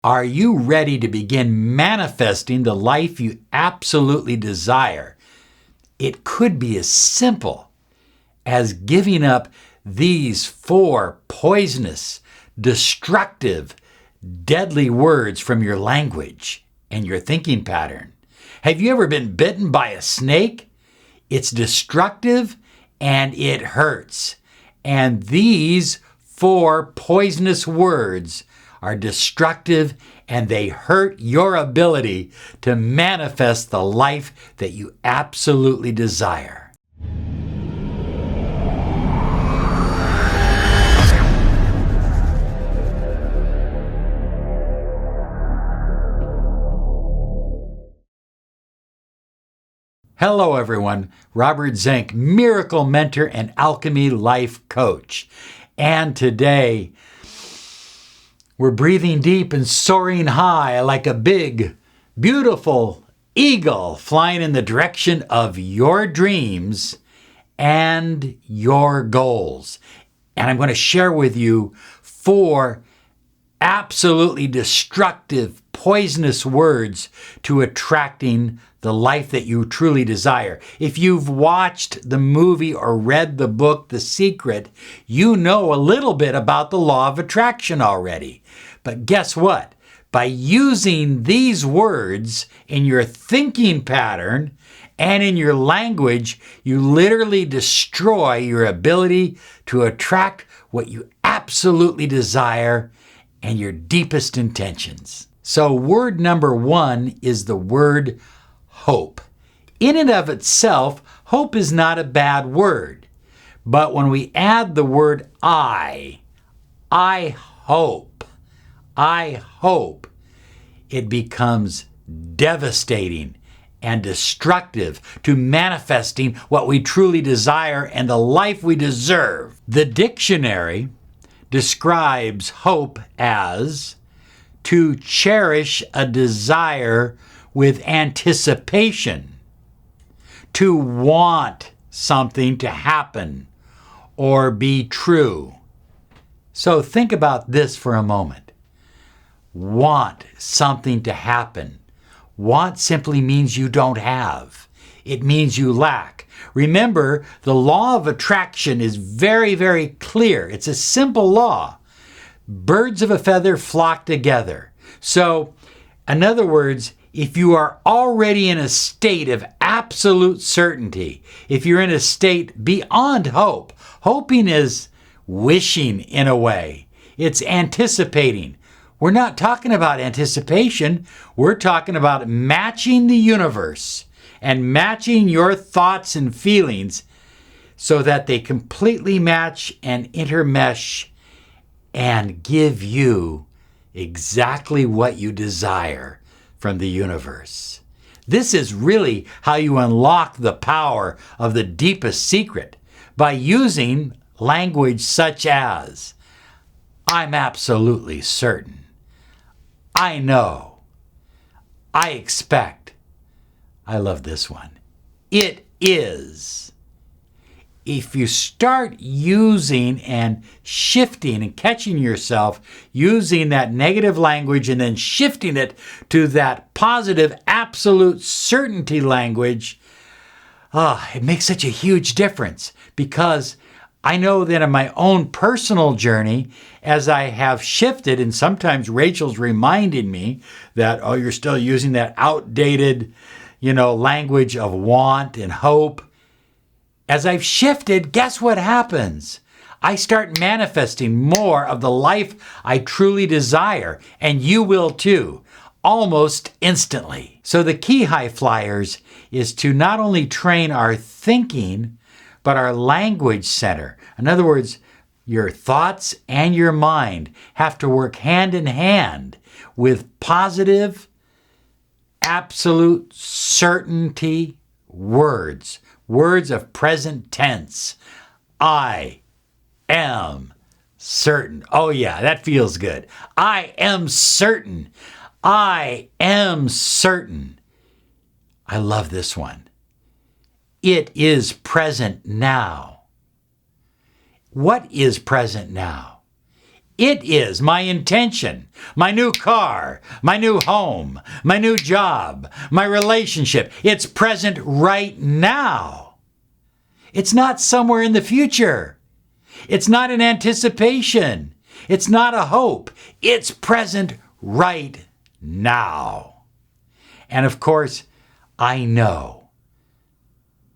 Are you ready to begin manifesting the life you absolutely desire? It could be as simple as giving up these 4 poisonous, destructive, deadly words from your language and your thinking pattern. Have you ever been bitten by a snake? It's destructive and it hurts. And these 4 poisonous words are destructive and they hurt your ability to manifest the life that you absolutely desire. Hello everyone, Robert Zink, Miracle Mentor and Alchemy Life Coach. And today, we're breathing deep and soaring high like a big, beautiful eagle flying in the direction of your dreams and your goals. And I'm going to share with you 4 absolutely destructive, poisonous words to attracting the life that you truly desire. If you've watched the movie or read the book, The Secret, you know a little bit about the law of attraction already. But guess what? By using these words in your thinking pattern and in your language, you literally destroy your ability to attract what you absolutely desire and your deepest intentions. So word number 1 is the word hope. In and of itself, hope is not a bad word. But when we add the word I hope, it becomes devastating and destructive to manifesting what we truly desire and the life we deserve. The dictionary describes hope as to cherish a desire with anticipation, to want something to happen or be true. So think about this for a moment. Want something to happen. Want simply means you don't have. It means you lack. Remember, the law of attraction is very, very clear. It's a simple law. Birds of a feather flock together. So, in other words, if you are already in a state of absolute certainty, if you're in a state beyond hope, hoping is wishing in a way. It's anticipating. We're not talking about anticipation. We're talking about matching the universe and matching your thoughts and feelings so that they completely match and intermesh and give you exactly what you desire from the universe. This is really how you unlock the power of the deepest secret, by using language such as, I'm absolutely certain, I know, I expect. I love this one. It is. If you start using and shifting and catching yourself using that negative language and then shifting it to that positive, absolute certainty language, it makes such a huge difference, because I know that in my own personal journey, as I have shifted, and sometimes Rachel's reminded me that, you're still using that outdated, language of want and hope. As I've shifted, guess what happens? I start manifesting more of the life I truly desire, and you will too, almost instantly. So the key, high flyers, is to not only train our thinking, but our language center. In other words, your thoughts and your mind have to work hand in hand with positive, absolute certainty words of present tense. I am certain. Oh yeah, that feels good. I am certain. I am certain. I love this one. It is present now. What is present now? It is my intention, my new car, my new home, my new job, my relationship. It's present right now. It's not somewhere in the future. It's not an anticipation. It's not a hope. It's present right now. And of course, I know.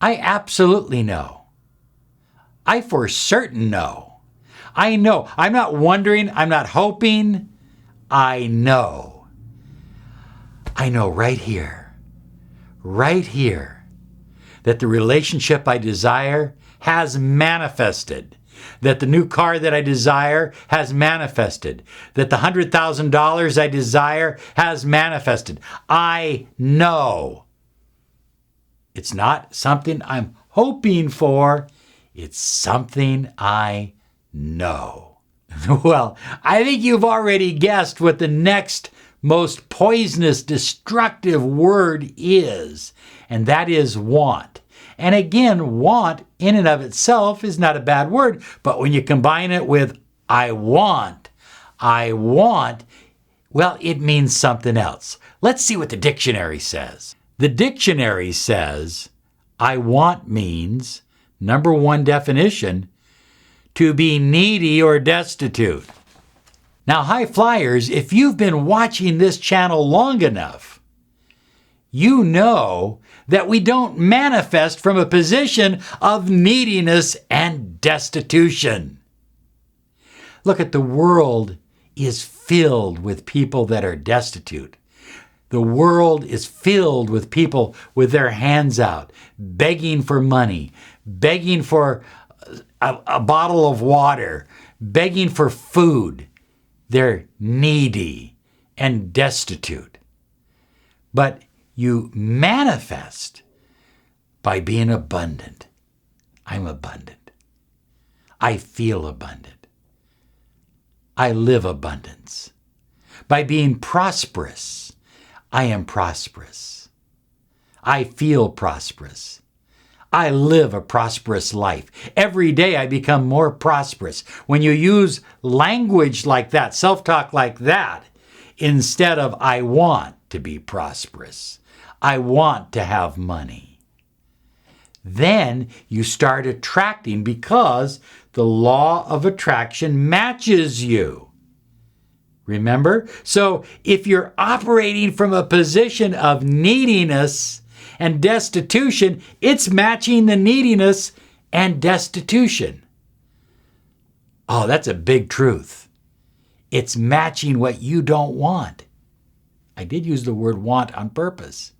I absolutely know. I for certain know. I know. I'm not wondering. I'm not hoping. I know. I know right here, that the relationship I desire has manifested. That the new car that I desire has manifested. That the $100,000 I desire has manifested. I know. It's not something I'm hoping for. It's something I know. Well, I think you've already guessed what the next most poisonous, destructive word is, and that is want. And again, want in and of itself is not a bad word, but when you combine it with I want, well, it means something else. Let's see what the dictionary says. The dictionary says I want means, number one definition, to be needy or destitute. Now, high flyers, if you've been watching this channel long enough, you know that we don't manifest from a position of neediness and destitution. Look at the world is filled with people that are destitute. The world is filled with people with their hands out, begging for money, begging for a bottle of water, begging for food. They're needy and destitute. But you manifest by being abundant. I'm abundant. I feel abundant. I live abundance. By being prosperous, I am prosperous. I feel prosperous. I live a prosperous life. Every day I become more prosperous. When you use language like that, self-talk like that, instead of I want to be prosperous, I want to have money, then you start attracting because the law of attraction matches you. Remember? So if you're operating from a position of neediness and destitution, it's matching the neediness and destitution. Oh, that's a big truth. It's matching what you don't want. I did use the word want on purpose.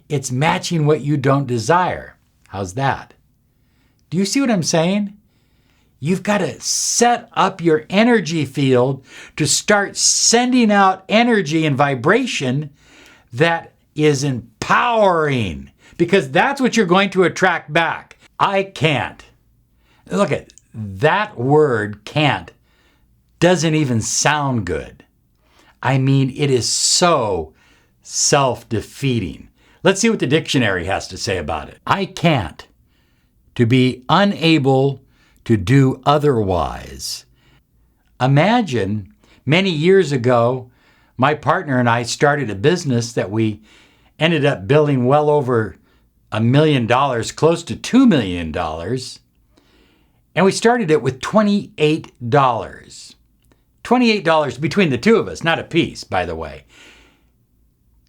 It's matching what you don't desire. How's that? Do you see what I'm saying? You've got to set up your energy field to start sending out energy and vibration that is empowering, because that's what you're going to attract back. I can't. Look at that word can't doesn't even sound good. I mean, it is so self-defeating. Let's see what the dictionary has to say about it. I can't. To be unable to do otherwise. Imagine many years ago, my partner and I started a business that we ended up billing well over $1 million, close to $2 million. And we started it with $28. $28 between the two of us, not a piece, by the way.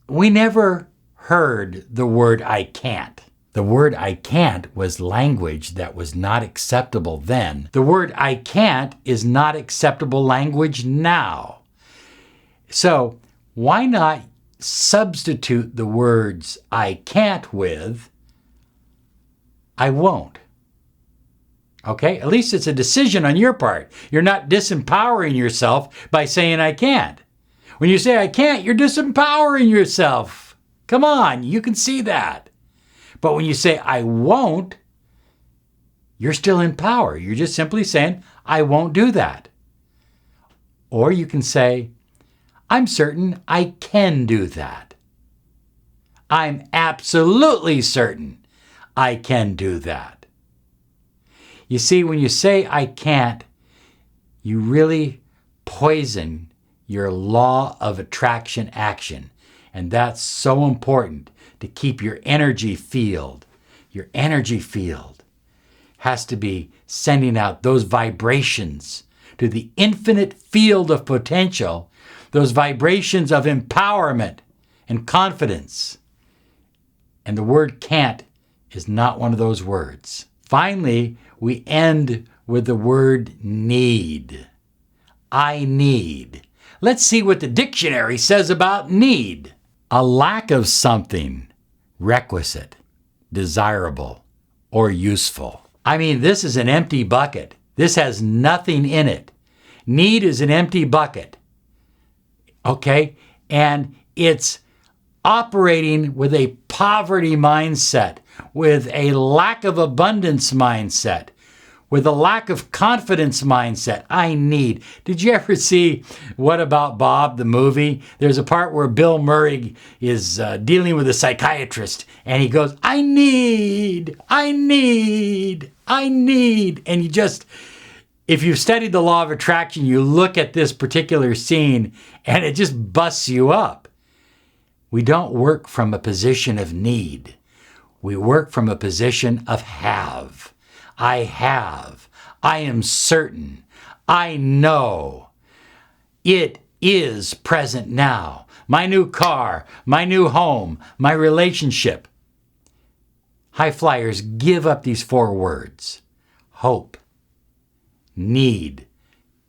We never heard the word I can't. The word I can't was language that was not acceptable then. The word I can't is not acceptable language now. So why not substitute the words I can't with I won't? Okay, at least it's a decision on your part. You're not disempowering yourself by saying I can't. When you say I can't, you're disempowering yourself. Come on, you can see that. But when you say I won't, you're still in power. You're just simply saying I won't do that. Or you can say I'm certain I can do that. I'm absolutely certain I can do that. You see, when you say I can't, you really poison your law of attraction action. And that's so important to keep your energy field. Your energy field has to be sending out those vibrations to the infinite field of potential, those vibrations of empowerment and confidence. And the word can't is not one of those words. Finally, we end with the word need. I need. Let's see what the dictionary says about need. A lack of something requisite, desirable, or useful. I mean, this is an empty bucket. This has nothing in it. Need is an empty bucket. Okay? And it's operating with a poverty mindset, with a lack of abundance mindset, with a lack of confidence mindset. I need. Did you ever see What About Bob, the movie? There's a part where Bill Murray is dealing with a psychiatrist, and he goes, I need. And you just, if you've studied the law of attraction, you look at this particular scene, and it just busts you up. We don't work from a position of need. We work from a position of have. I have. I am certain. I know. It is present now. My new car, my new home, my relationship. High flyers, give up these 4 words. Hope, need,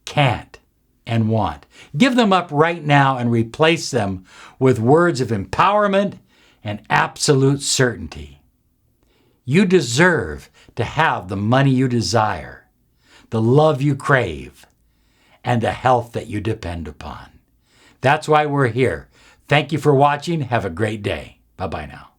can't, and want. Give them up right now and replace them with words of empowerment and absolute certainty. You deserve to have the money you desire, the love you crave, and the health that you depend upon. That's why we're here. Thank you for watching. Have a great day. Bye-bye now.